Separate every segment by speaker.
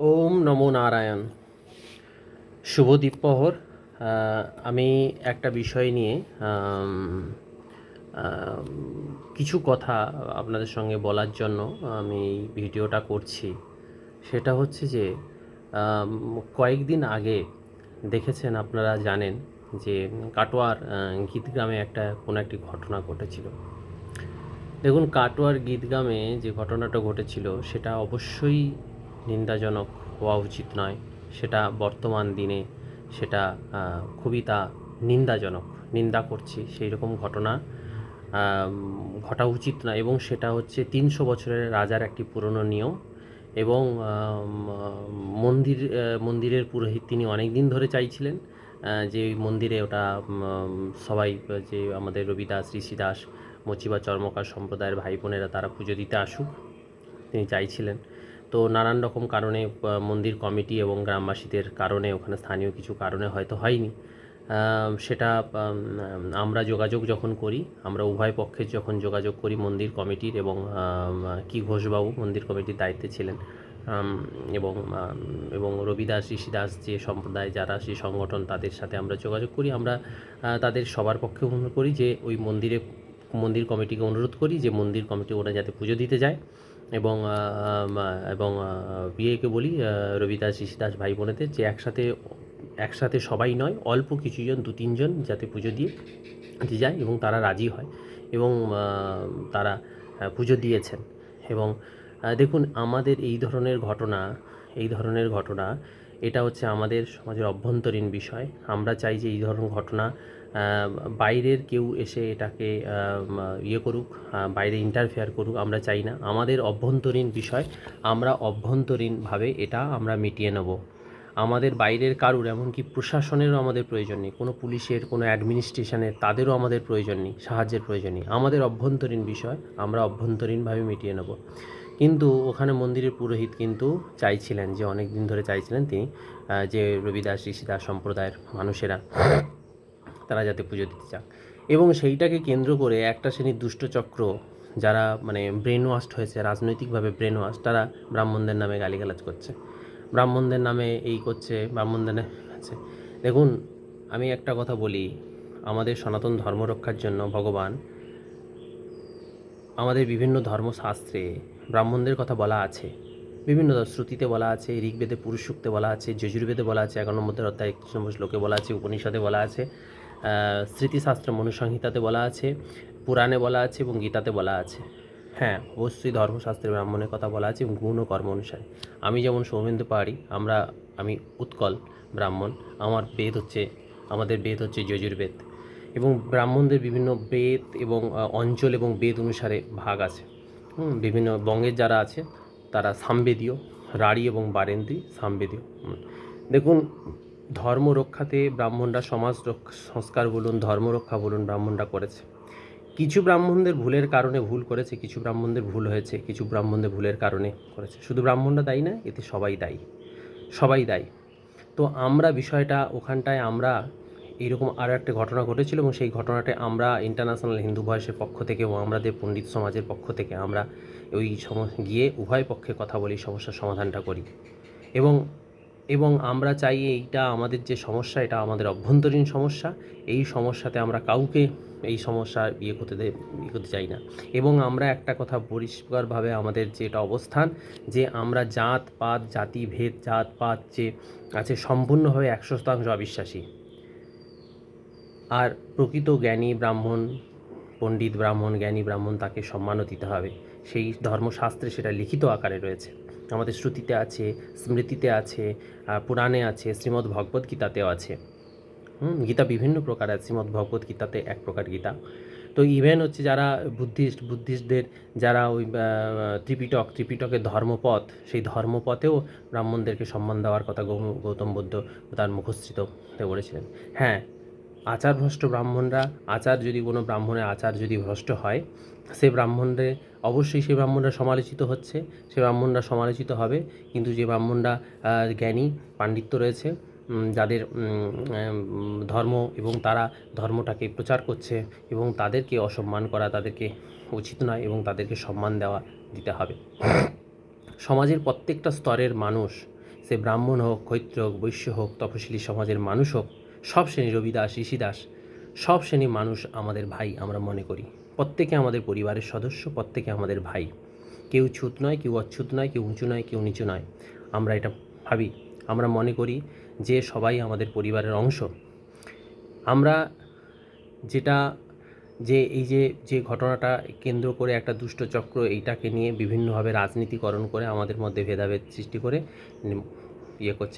Speaker 1: ওম নমো নারায়ণ। শুভ দ্বীপ্রহর। আমি একটা বিষয় নিয়ে আম, কিছু কথা আপনাদের সঙ্গে বলার জন্য আমি এই ভিডিওটা করছি। সেটা হচ্ছে যে কয়েকদিন আগে দেখেছেন, আপনারা জানেন যে কাটোয়ার গীতগ্রামে কোনো একটি ঘটনা ঘটেছিল। দেখুন, কাটোয়ার গীতগ্রামে যে ঘটনাটা ঘটেছিল সেটা অবশ্যই নিন্দাজনক হওয়া উচিত নয়। সেটা বর্তমান দিনে সেটা খুবই নিন্দাজনক, নিন্দা করছি, সেই রকম ঘটনা ঘটা উচিত নয়। এবং সেটা হচ্ছে ৩০০ বছরের রাজার একটি পুরনো নিয়ম। এবং মন্দিরের পুরোহিত তিনি অনেক দিন ধরে চাইছিলেন যে ওই মন্দিরে ওটা সবাই, যে আমাদের রবিদাস, ঋষিদাস, মচিবা চর্মকার সম্প্রদায়ের ভাই বোনেরা তারা পুজো দিতে আসুক, তিনি চাইছিলেন। তো নানান রকম কারণে মন্দির কমিটি এবং গ্রামবাসীদের কারণে, ওখানে স্থানীয় কিছু কারণে হয়তো হয়নি। সেটা আমরা যোগাযোগ যখন করি, আমরা উভয় পক্ষের যখন যোগাযোগ করি মন্দির কমিটির, এবং কি ঘোষবাবু মন্দির কমিটির দায়িত্বে ছিলেন, এবং এবং রবিদাস, ঋষিদাস যে সম্প্রদায়, যারা সেই সংগঠন, তাদের সাথে আমরা যোগাযোগ করি। আমরা তাদের সবার পক্ষে অনুরোধ করি যে ওই মন্দির কমিটিকে অনুরোধ করি যে মন্দির কমিটি ওরা যাতে পুজো দিতে যায়। এবং এবং বিয়েকে বলি রবিদাস, ঋষিদাস ভাই বোনেদের যে একসাথে সবাই নয়, অল্প কিছুজন, ২-৩ জন যাতে পুজো দিয়ে যায়, এবং তারা রাজি হয়, এবং তারা পুজো দিয়েছেন। এবং দেখুন, আমাদের এই ধরনের ঘটনা এটা হচ্ছে আমাদের সমাজের অভ্যন্তরীণ বিষয়। আমরা চাই যে এই ধরনের ঘটনা বাইরের কেউ এসে এটাকে করুক, বাইরে ইন্টারফেয়ার করুক, আমরা চাই না। আমাদের অভ্যন্তরীণ বিষয়, আমরা অভ্যন্তরীণভাবে এটা আমরা মিটিয়ে নেব। আমাদের বাইরের কারুর, এমনকি প্রশাসনেরও আমাদের প্রয়োজন নেই, কোনো পুলিশের, কোনো অ্যাডমিনিস্ট্রেশনের, তাদেরও আমাদের প্রয়োজন নেই, সাহায্যের প্রয়োজন নেই। আমাদের অভ্যন্তরীণ বিষয় আমরা অভ্যন্তরীণভাবে মিটিয়ে নেব। কিন্তু ওখানে মন্দিরের পুরোহিত কিন্তু চাইছিলেন, যে অনেক দিন ধরে চাইছিলেন তিনি, যে রবিদাস, ঋষিদাস সম্প্রদায়ের মানুষেরা তারা যাতে পুজো দিতে চান। এবং সেইটাকে কেন্দ্র করে একটা শ্রেণীর দুষ্টচক্র, যারা মানে ব্রেন ওয়াশড হয়েছে, রাজনৈতিকভাবে ব্রেন ওয়াশ, তারা ব্রাহ্মণদের নামে গালিগালাজ করছে, ব্রাহ্মণদের নামে এই করছে, ব্রাহ্মণদের আছে। দেখুন, আমি একটা কথা বলি, আমাদের সনাতন ধর্ম রক্ষার জন্য ভগবান, আমাদের বিভিন্ন ধর্মশাস্ত্রে ব্রাহ্মণদের কথা বলা আছে, বিভিন্ন শ্রুতিতে বলা আছে, ঋগ্বেদে পুরুষ সূক্তে বলা আছে, যজুর্বেদে বলা আছে, 11 অধ্যায় 31 নম্বর শ্লোকে বলা আছে, উপনিষদে বলা আছে, স্মৃতিশাস্ত্র মনুসংহিতাতে বলা আছে, পুরাণে বলা আছে, এবং গীতাতে বলা আছে। হ্যাঁ, অবশ্যই ধর্মশাস্ত্রে ব্রাহ্মণের কথা বলা আছে, এবং গুণ ও কর্ম অনুসারে। আমি যেমন সৌমেন্দু পাহাড়ি, আমি উৎকল ব্রাহ্মণ। আমাদের বেদ হচ্ছে যজুর্বেদ। এবং ব্রাহ্মণদের বিভিন্ন বেদ এবং অঞ্চল এবং বেদ অনুসারে ভাগ আছে। বিভিন্ন বঙ্গের যারা আছে তারা সামবেদীয়, রাঢ়ী এবং বারেন্দ্রী সামবেদীয়। দেখুন, ধর্ম রক্ষাতে ব্রাহ্মণরা সংস্কার বলুন, ধর্ম রক্ষা বলুন, ব্রাহ্মণরা করেছে। কিছু ব্রাহ্মণদের ভুলের কারণে ভুল করেছে, কিছু ব্রাহ্মণদের ভুল হয়েছে, কিছু ব্রাহ্মণদের ভুলের কারণে করেছে। শুধু ব্রাহ্মণরা দায়ী না, এতে সবাই দায়ী। তো আমরা বিষয়টা ওখানটায় আমরা এইরকম আরও একটা ঘটনা ঘটেছিল, এবং সেই ঘটনাটায় আমরা ইন্টারন্যাশনাল হিন্দু ভয়েসের পক্ষ থেকে এবং আমাদের পণ্ডিত সমাজের পক্ষ থেকে আমরা গিয়ে উভয় পক্ষে কথা বলি, সমস্যার সমাধানটা করি। এবং এবং আমরা চাই এইটা আমাদের যে সমস্যা, এটা আমাদের অভ্যন্তরীণ সমস্যা। এই সমস্যাতে আমরা কাউকে এই সমস্যা করতে চাই না। এবং আমরা একটা কথা পরিষ্কারভাবে, আমাদের যেটা অবস্থান, যে আমরা জাতপাত যে আছে সম্পূর্ণভাবে 100% অবিশ্বাসী। আর প্রকৃত জ্ঞানী ব্রাহ্মণ, পণ্ডিত ব্রাহ্মণ, জ্ঞানী ব্রাহ্মণ, তাকে সম্মানও দিতে হবে। সেই ধর্মশাস্ত্রে সেটা লিখিত আকারে রয়েছে, আমাদের শ্রুতিতে আছে, স্মৃতিতে আছে, পুরাণে আছে, শ্রীমদ্ ভগবদ্ গীতাতেও আছে। গীতা বিভিন্ন প্রকার আছে, শ্রীমদ্ ভগবদ্ গীতাতে এক প্রকার গীতা। তো ইভেন হচ্ছে যারা বুদ্ধিস্টদের যারা ওই ত্রিপিটকের ধর্মপথ, সেই ধর্মপথেও ব্রাহ্মণদেরকে সম্মান দেওয়ার কথা গৌতম বুদ্ধ তার মুখশ্রীতে বলেছিলেন। হ্যাঁ, আচারভ্রষ্ট ব্রাহ্মণরা, যদি কোনো ব্রাহ্মণের আচার যদি ভ্রষ্ট হয়, অবশ্যই সেই ব্রাহ্মণরা সমালোচিত হচ্ছে, সে ব্রাহ্মণরা সমালোচিত হবে। কিন্তু যে ব্রাহ্মণরা জ্ঞানী, পাণ্ডিত্য রয়েছে, যাদের ধর্ম, এবং তারা ধর্মটাকে প্রচার করছে, এবং তাদেরকে অসম্মান করা তাদেরকে উচিত নয়, এবং তাদেরকে সম্মান দিতে হবে। সমাজের প্রত্যেকটা স্তরের মানুষ সে ব্রাহ্মণ হোক, ক্ষত্রিয় হোক, বৈশ্য হোক, তপশিলি সমাজের মানুষ হোক, সব শ্রেণীর রবিদাস, ঋষিদাস, সব শ্রেণীর মানুষ আমাদের ভাই আমরা মনে করি। প্রত্যেকে আমাদের পরিবারের সদস্য, প্রত্যেকে আমাদের ভাই। কেউ ছুত নয়, কেউ অচ্ছুত নয়, কেউ উঁচু নয়, কেউ নিচু নয়। আমরা এটা ভাবি, আমরা মনে করি যে সবাই আমাদের পরিবারের অংশ। আমরা যেটা এই যে ঘটনাটা কেন্দ্র করে একটা দুষ্ট চক্র এইটাকে নিয়ে বিভিন্নভাবে রাজনীতিকরণ করে আমাদের মধ্যে ভেদাভেদ সৃষ্টি করে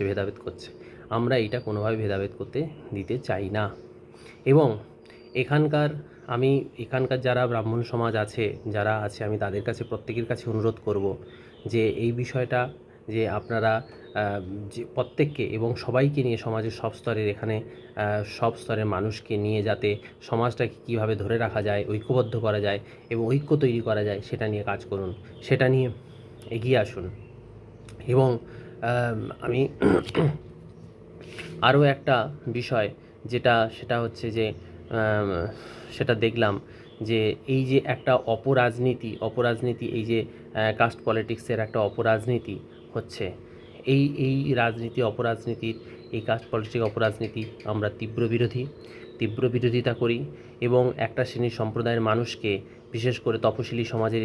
Speaker 1: ভেদাভেদ করছে। আমরা এইটা কোনোভাবে ভেদাভেদ করতে দিতে চাই না। এবং এখানকার যারা ব্রাহ্মণ সমাজ আছে, যারা আছে, আমি তাদের কাছে প্রত্যেকের কাছে অনুরোধ করব যে এই বিষয়টা যে আপনারা যে প্রত্যেককে এবং সবাইকে নিয়ে সমাজের সব স্তরের সব স্তরের মানুষকে নিয়ে যাতে সমাজটাকে কীভাবে ধরে রাখা যায়, ঐক্যবদ্ধ করা যায় এবং ঐক্য তৈরি করা যায় সেটা নিয়ে কাজ করুন, সেটা নিয়ে এগিয়ে আসুন। এবং আমি আরও একটা বিষয় সেটা হচ্ছে যে সেটা দেখলাম যে এই যে একটা অপরাজনীতি এই যে কাস্ট পলিটিক্সের একটা অপরাজনীতি হচ্ছে, এই অপরাজনীতির এই কাস্ট পলিটিক্স অপরাজনীতি আমরা তীব্র বিরোধিতা করি। এবং একটা শ্রেণীর সম্প্রদায়ের মানুষকে, বিশেষ করে তপশিলি সমাজের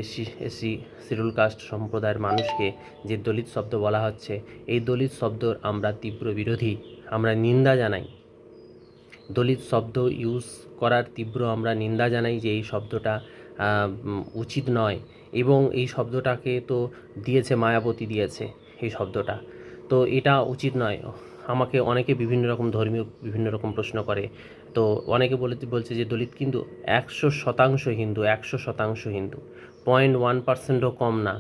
Speaker 1: এসসি শিডিউল কাস্ট সম্প্রদায়ের মানুষকে যে দলিত শব্দ বলা হচ্ছে, এই দলিত শব্দর আমরা তীব্র বিরোধী, আমরা নিন্দা জানাই। দলিত শব্দ ইউজ করার তীব্র আমরা নিন্দা জানাই যে এই শব্দটা উচিত নয়। এবং এই শব্দটাকে তো দিয়েছে মায়াবতী, দিয়েছে এই শব্দটা, তো এটা উচিত নয়। আমাকে অনেকে বিভিন্ন রকম প্রশ্ন করে, তো অনেকে বলছে যে দলিত কিন্তু 100% হিন্দু, 100% হিন্দু, 0.1%ও কম না।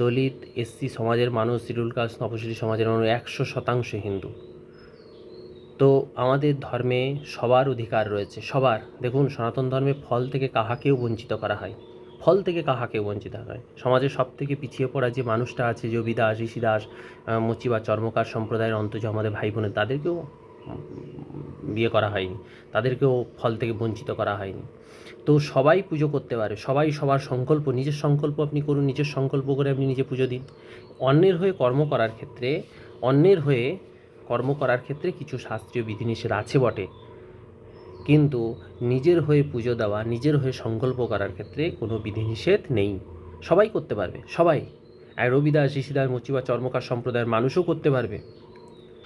Speaker 1: দলিত এসসি সমাজের মানুষ, শিডিউল কাস্ট তপশিলি সমাজের মানুষ 100% হিন্দু। তো আমাদের ধর্মে সবার অধিকার রয়েছে, সবার। দেখুন, সনাতন ধর্মে ফল থেকে কাহাকেও বঞ্চিত করা হয়, সমাজের সব থেকে পিছিয়ে পড়া যে মানুষটা আছে, যোগীদাস, ঋষিদাস, মুচি বা চর্মকার সম্প্রদায়ের অন্তর্য আমাদের ভাই বোনের, তাদেরকেও বিয়ে করা হয়নি, তাদেরকেও ফল থেকে বঞ্চিত করা হয়নি। তো সবাই পুজো করতে পারে, সবাই সবার সংকল্প, নিজের সংকল্প আপনি করুন, নিজের সংকল্প করে আপনি নিজে পুজো দিন। অন্যের হয়ে কর্ম করার ক্ষেত্রে কিছু শাস্ত্রীয় বিধিনিষেধ আছে বটে, কিন্তু নিজের হয়ে পুজো দেওয়া, নিজের হয়ে সংকল্প করার ক্ষেত্রে কোনো বিধিনিষেধ নেই। সবাই করতে পারবে, সবাই। আর রবিদাস, ঋষিদাস, মুচি বা চর্মকার সম্প্রদায়ের মানুষও করতে পারবে,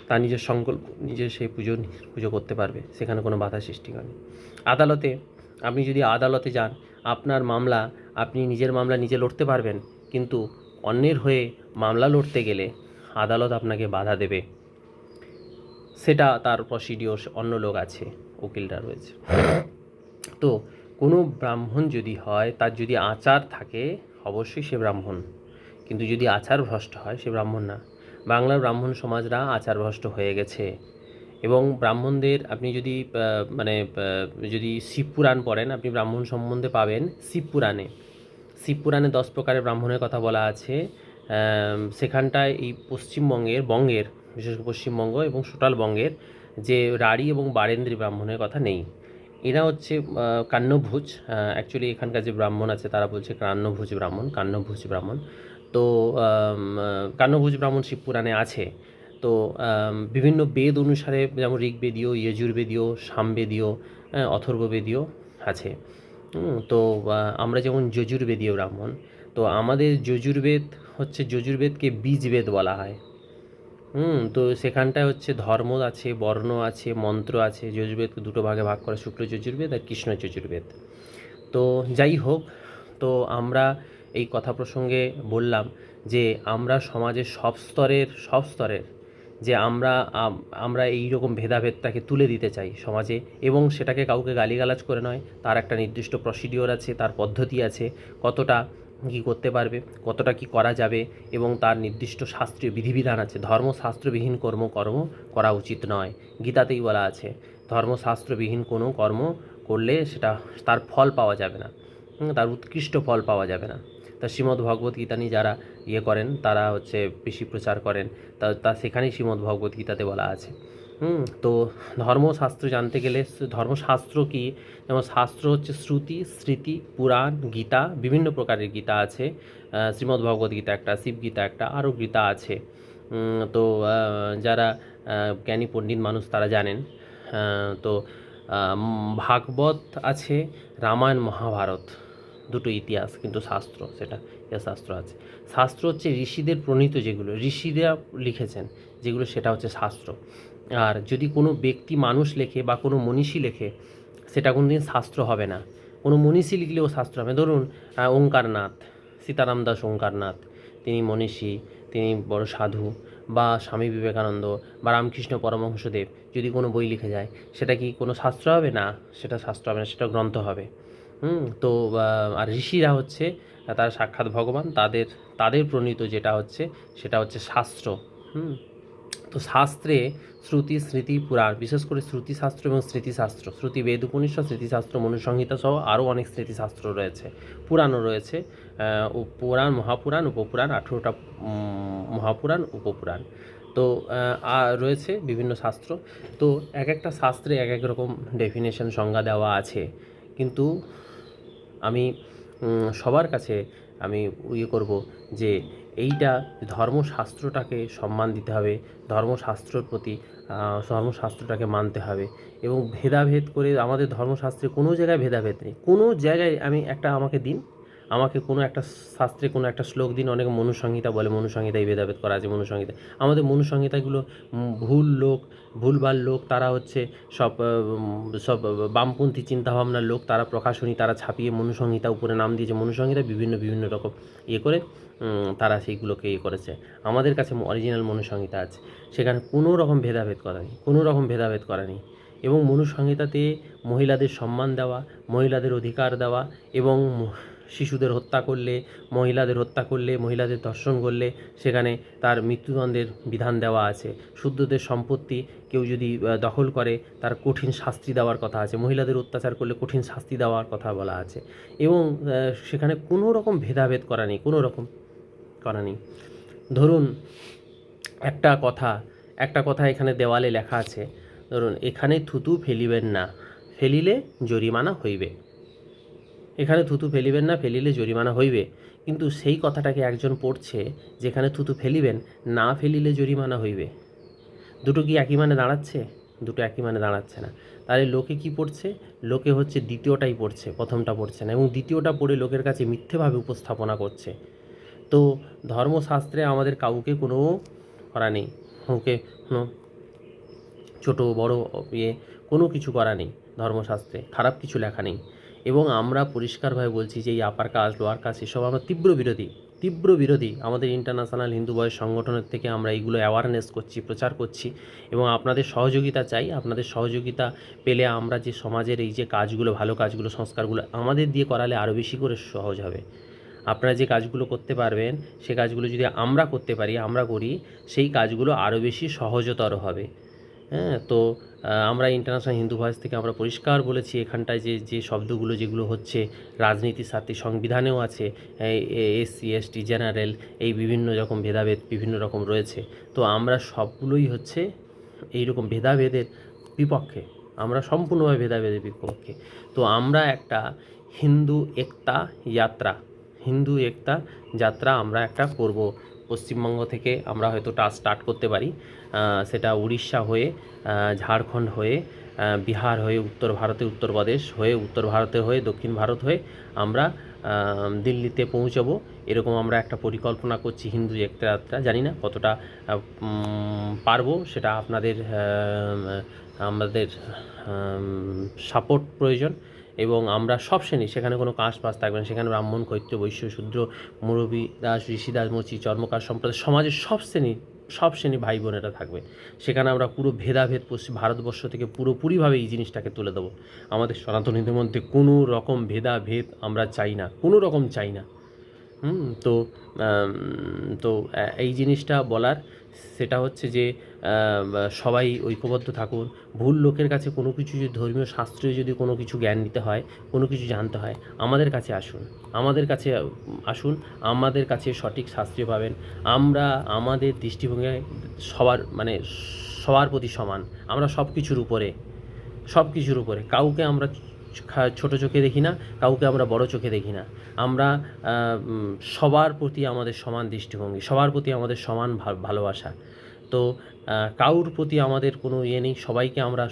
Speaker 1: তার নিজের সংকল্প, নিজের সেই পুজো করতে পারবে, সেখানে কোনো বাধা সৃষ্টি হয়নি। আপনি যদি আদালতে যান, আপনি নিজের মামলা নিজে লড়তে পারবেন, কিন্তু অন্যের হয়ে মামলা লড়তে গেলে আদালত আপনাকে বাধা দেবে। সেটা তার প্রসিডিওর, অন্য লোক আছে, উকিলরা রয়েছে। তো কোনো ব্রাহ্মণ যদি হয়, তার যদি আচার থাকে, অবশ্যই সে ব্রাহ্মণ, কিন্তু যদি আচার ভ্রষ্ট হয়, সে ব্রাহ্মণ না। বাংলার ব্রাহ্মণ সমাজরা আচার ভ্রষ্ট হয়ে গেছে। এবং ব্রাহ্মণদের আপনি যদি শিবপুরাণ পড়েন, আপনি ব্রাহ্মণ সম্বন্ধে পাবেন শিবপুরাণে 10 প্রকারের ব্রাহ্মণের কথা বলা আছে। সেখানটায় এই বঙ্গের বিশেষ করে পশ্চিমবঙ্গ এবং টোটালবঙ্গের যে রাঢ়ী এবং বারেন্দ্রী ব্রাহ্মণের কথা নেই। এরা হচ্ছে কান্নভোজ। অ্যাকচুয়ালি এখানকার যে ব্রাহ্মণ আছে তারা বলছে কান্নভোজ ব্রাহ্মণ। তো কান্নভোজ ব্রাহ্মণ শিবপুরাণে আছে। তো বিভিন্ন বেদ অনুসারে, যেমন ঋগ্বেদীয়, যজুর্বেদীয়, সামবেদীয়, অথর্ববেদীয় আছে। তো আমরা যেমন যজুর্বেদীয় ব্রাহ্মণ, তো আমাদের যজুর্বেদকে বীজবেদ বলা হয়। তো সেখানটায় হচ্ছে ধর্ম আছে, বর্ণ আছে, মন্ত্র আছে। যজুর্বেদকে দুটো ভাগে ভাগ করা, শুক্ল যজুর্বেদ আর কৃষ্ণ যজুর্বেদ। তো যাই হোক, তো আমরা এই কথা প্রসঙ্গে বললাম যে আমরা সমাজের সব স্তরের যে আমরা এই রকম ভেদাভেদটাকে তুলে দিতে চাই সমাজে, এবং সেটাকে কাউকে গালিগালাজ করে নয়, তার একটা নির্দিষ্ট প্রসিডিওর আছে, তার পদ্ধতি আছে, কতটা কী করতে পারবে, কতটা কী করা যাবে, এবং তার নির্দিষ্ট শাস্ত্রীয় বিধিবিধান আছে। ধর্মশাস্ত্রবিহীন কর্ম করা উচিত নয়। গীতাতেই বলা আছে, ধর্মশাস্ত্রবিহীন কোনো কর্ম করলে সেটা তার ফল পাওয়া যাবে না, তার উৎকৃষ্ট ফল পাওয়া যাবে না। তা শ্রীমদ্ ভগবত গীতা নিয়ে যারা করেন, তারা হচ্ছে বেশি প্রচার করেন, তা সেখানেই শ্রীমদ্ ভগবত গীতাতে বলা আছে। তো ধর্মশাস্ত্র জানতে গেলে, ধর্মশাস্ত্র কি, যেমন শাস্ত্র হচ্ছে শ্রুতি, স্মৃতি, পুরাণ, গীতা, বিভিন্ন প্রকারের গীতা আছে। শ্রীমদ্ ভগবত গীতা একটা, শিব গীতা একটা, আরও গীতা আছে। তো যারা জ্ঞানী পণ্ডিত মানুষ তারা জানেন। তো ভাগবত আছে, রামায়ণ মহাভারত দুটো ইতিহাস, কিন্তু শাস্ত্র সেটা শাস্ত্র আছে। শাস্ত্র হচ্ছে ঋষিদের প্রণীত, যেগুলো ঋষিরা লিখেছেন যেগুলো, সেটা হচ্ছে শাস্ত্র। আর যদি কোনো ব্যক্তি মানুষ লেখে বা কোনো মনীষী লেখে, সেটা কোনো দিন শাস্ত্র হবে না। কোনো মনীষী লিখলেও শাস্ত্র হবে। ধরুন ওঙ্কারনাথ, সীতারাম দাস ওঙ্কারনাথ, তিনি মনীষী, তিনি বড় সাধু, বা স্বামী বিবেকানন্দ বা রামকৃষ্ণ পরমহংসদেব যদি কোনো বই লিখে যায়, সেটা কি কোনো শাস্ত্র হবে না? সেটা শাস্ত্র হবে না, সেটা গ্রন্থ হবে। তো আর ঋষিরা হচ্ছে তারা সাক্ষাৎ ভগবান, তাদের প্রণীত যেটা হচ্ছে সেটা হচ্ছে শাস্ত্র। তো শাস্ত্রে শ্রুতি, স্মৃতি, পুরাণ, বিশেষ করে শ্রুতিশাস্ত্র এবং স্মৃতিশাস্ত্র, শ্রুতি বেদ উপনিষদ, স্মৃতিশাস্ত্র মনুসংহিতা সহ আরও অনেক স্মৃতিশাস্ত্র রয়েছে, পুরাণও রয়েছে। পুরাণ, মহাপুরাণ, উপপুরাণ, 18টা মহাপুরাণ, উপপুরাণ। তো রয়েছে বিভিন্ন শাস্ত্র। তো এক একটা শাস্ত্রে এক এক রকম ডেফিনেশন, সংজ্ঞা দেওয়া আছে। কিন্তু আমি সবার কাছে আমি করব যে এইটা ধর্মশাস্ত্রটাকে সম্মান দিতে হবে, ধর্মশাস্ত্রর প্রতি ধর্মশাস্ত্রটাকে মানতে হবে, এবং ভেদাভেদ করে আমাদের ধর্মশাস্ত্রে কোনো জায়গায় ভেদাভেদ নেই। কোনো জায়গায় আমাকে কোনো একটা শাস্ত্রে কোনো একটা শ্লোক দিন। অনেক মনুসংহিতা বলে, মনুসংহিতায় ভেদাভেদ করা আছে। মনুসংহিতা, আমাদের মনুসংহিতাগুলো ভুলভাল লোক, তারা হচ্ছে সব বামপন্থী চিন্তাভাবনার লোক, তারা প্রকাশনী, তারা ছাপিয়ে মনুসংহিতা উপরে নাম দিয়েছে। মনুসংহিতা বিভিন্ন রকম করে তারা সেইগুলোকে করেছে। আমাদের কাছে অরিজিনাল মনুসংহিতা আছে, সেখানে কোনো রকম ভেদাভেদ করা নেই। এবং মনুসংহিতাতে মহিলাদের সম্মান দেওয়া, মহিলাদের অধিকার দেওয়া, এবং শিশুদের হত্যা করলে, মহিলাদের ধর্ষণ করলে সেখানে তার মৃত্যুদণ্ডের বিধান দেওয়া আছে। শুদ্ধদের সম্পত্তি কেউ যদি দখল করে, তার কঠিন শাস্তি দেওয়ার কথা আছে। মহিলাদের অত্যাচার করলে কঠিন শাস্তি দেওয়ার কথা বলা আছে। এবং সেখানে কোনো রকম ভেদাভেদ করা নেই। ধরুন একটা কথা এখানে দেওয়ালে লেখা আছে, ধরুন এখানে থুতু ফেলিবেন না, ফেলিলে জরিমানা হইবে। এখানে থুতু ফেলিবেন না, ফেলিলে জরিমানা হইবে। কিন্তু সেই কথাটাকে একজন পড়ছে, যেখানে থুতু ফেলিবেন, না ফেলিলে জরিমানা হইবে। দুটো কি একই মানে দাঁড়াচ্ছে? দুটো একই মানে দাঁড়াচ্ছে না। তাহলে লোকে কি পড়ছে? লোকে হচ্ছে দ্বিতীয়টাই পড়ছে, প্রথমটা পড়ছে না, এবং দ্বিতীয়টা পড়ে লোকের কাছে মিথ্যেভাবে উপস্থাপনা করছে। তো ধর্মশাস্ত্রে আমাদের কাউকে কোনো করা নেই, কাউকে কোনো ছোটো বড়ো কোনো কিছু করা নেই। ধর্মশাস্ত্রে খারাপ কিছু লেখা নেই। এবং আমরা পরিষ্কারভাবে বলছি যে এই আপার কাস্ট, লোয়ার কাস্ট, এসব আমরা তীব্র বিরোধী। আমাদের ইন্টারন্যাশনাল হিন্দু বয়স সংগঠনের থেকে আমরা এইগুলো অ্যাওয়ারনেস করছি, প্রচার করছি, এবং আপনাদের সহযোগিতা চাই। আপনাদের সহযোগিতা পেলে আমরা যে সমাজের এই যে কাজগুলো, ভালো কাজগুলো, সংস্কারগুলো আমাদের দিয়ে করালে আরও বেশি করে সহজ হবে। আপনারা যে কাজগুলো করতে পারবেন, সে কাজগুলো যদি আমরা করতে পারি, আমরা করি, সেই কাজগুলো আরও বেশি সহজতর হবে। তো আমরা ইন্টারন্যাশনাল হিন্দু ভয়েস থেকে আমরা পরিষ্কার বলেছি, এখানটায় যে শব্দগুলো যেগুলো হচ্ছে রাজনীতির সাথে, সংবিধানেও আছে SC ST জেনারেল, এই বিভিন্ন রকম ভেদাভেদ বিভিন্ন রকম রয়েছে। তো আমরা সবগুলোই হচ্ছে এইরকম ভেদাভেদের বিপক্ষে, আমরা সম্পূর্ণভাবে ভেদাভেদের বিপক্ষে। তো আমরা একটা হিন্দু একতা যাত্রা আমরা একটা করব। পশ্চিমবঙ্গ থেকে আমরা হয়তো স্টার্ট করতে পারি, সেটা উড়িষ্যা হয়ে, ঝাড়খণ্ড হয়ে, বিহার হয়ে, উত্তর ভারতে উত্তরপ্রদেশ হয়ে, উত্তর ভারতে হয়ে, দক্ষিণ ভারত হয়ে আমরা দিল্লিতে পৌঁছাবো। এরকম আমরা একটা পরিকল্পনা করছি হিন্দু একতা যাত্রা। জানি না কতটা পারবো, সেটা আমাদের সাপোর্ট প্রয়োজন। এবং আমরা সব শ্রেণী, সেখানে কোনো কাস্ট পাস থাকবে না, সেখানে ব্রাহ্মণ, ক্ষত্রিয়, বৈশ্য, শূদ্র, মুরবি, দাস, ঋষিদাস, মুচি, চর্মকার সম্প্রদায়, সমাজের সব শ্রেণী ভাই বোনেরা থাকবে সেখানে। আমরা পুরো ভেদাভেদ ভারতবর্ষ থেকে পুরোপুরিভাবে এই জিনিসটাকে তুলে দেবো। আমাদের সনাতনীদের মধ্যে কোনো রকম ভেদাভেদ আমরা চাই না, কোনো রকম চাই না। তো এই জিনিসটা বলার, সেটা হচ্ছে যে সবাই ঐক্যবদ্ধ থাকুন। ভুল লোকের কাছে কোনো কিছু, যদি ধর্মীয় শাস্ত্রে যদি কোনো কিছু জ্ঞান নিতে হয়, কোনো কিছু জানতে হয়, আমাদের কাছে আসুন, আমাদের কাছে সঠিক শাস্ত্রে পাবেন। আমরা আমাদের দৃষ্টিভঙ্গি সবার প্রতি সমান। আমরা সব কিছুর উপরে, কাউকে আমরা ছোট চোখে দেখি না, কাউকে আমরা বড় চোখে দেখি না। আমরা সবার প্রতি আমাদের সমান দৃষ্টিভঙ্গি, সবার প্রতি আমাদের সমান ভালোবাসা। তো কারুর প্রতি আমাদের কোনো ইয়ে নেই, সবাইকে আমরা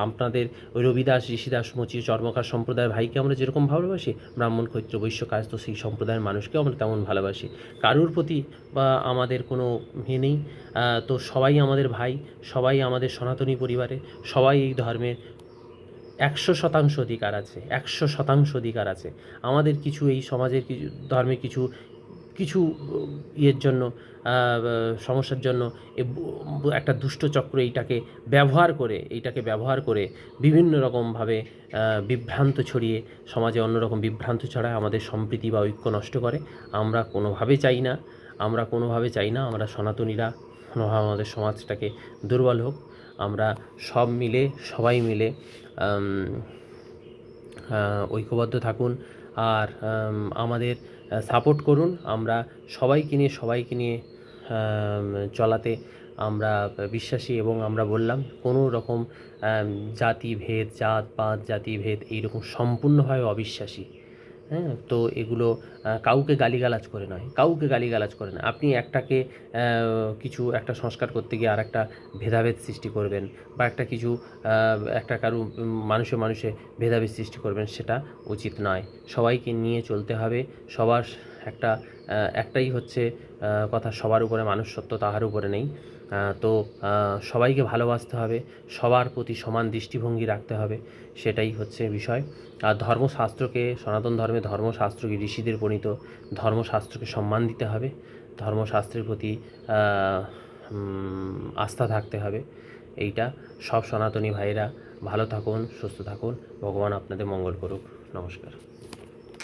Speaker 1: আপনাদের ওই রবিদাস, ঋষিদাস, মুচি, চর্মকার সম্প্রদায়ের ভাইকে আমরা যেরকম ভালোবাসি, ব্রাহ্মণ, ক্ষত্রিয়, বৈশ্য, কায়স্থ সেই সম্প্রদায়ের মানুষকেও আমরা তেমন ভালোবাসি। কারুর প্রতি বা আমাদের কোনো ইয়ে নেই। তো সবাই আমাদের ভাই, সবাই আমাদের সনাতনী পরিবারে, সবাই এই ধর্মের 100% অধিকার আছে, 100% অধিকার আছে। আমাদের কিছু এই সমাজের কিছু ধর্মে কিছু কিছু ইয়ের জন্য, সমস্যার জন্য একটা দুষ্ট চক্র এইটাকে ব্যবহার করে বিভিন্ন রকমভাবে বিভ্রান্ত ছড়িয়ে সমাজে অন্যরকম বিভ্রান্ত ছড়ায়, আমাদের সম্প্রীতি বা ঐক্য নষ্ট করে। আমরা কোনোভাবে চাই না আমরা সনাতনীরা কোনোভাবে আমাদের সমাজটাকে দুর্বল হোক। আমরা সবাই মিলে ঐক্যবদ্ধ থাকুন আর আমাদের সাপোর্ট করুন। আমরা সবাইকে নিয়ে চলাতে আমরা বিশ্বাসী এবং আমরা বললাম কোনো রকম জাতিভেদ, জাতপাত, জাতিভেদ এইরকম সম্পূর্ণভাবে অবিশ্বাসী। হ্যাঁ, তো এগুলো কাউকে গালিগালাজ করে নয়, আপনি একটা সংস্কার করতে গিয়ে আরেকটা ভেদাভেদ সৃষ্টি করবেন, বা একটা কারো মানুষে ভেদাভেদ সৃষ্টি করবেন, সেটা উচিত নয়। সবাইকে নিয়ে চলতে হবে। সবার একটাই হচ্ছে কথা, সবার উপরে মানুষ সত্য, তাহার উপরে নেই। তো সবাইকে ভালোবাসতে হবে, সবার প্রতি সমান দৃষ্টিভঙ্গি রাখতে হবে, সেটাই হচ্ছে বিষয়। আর সনাতন ধর্মে ধর্মশাস্ত্রকে, ঋষিদের প্রণীত ধর্মশাস্ত্রকে সম্মান দিতে হবে, ধর্মশাস্ত্রের প্রতি আস্থা থাকতে হবে। এইটা সব সনাতনী ভাইরা ভালো থাকুন, সুস্থ থাকুন, ভগবান আপনাদের মঙ্গল করুক। নমস্কার।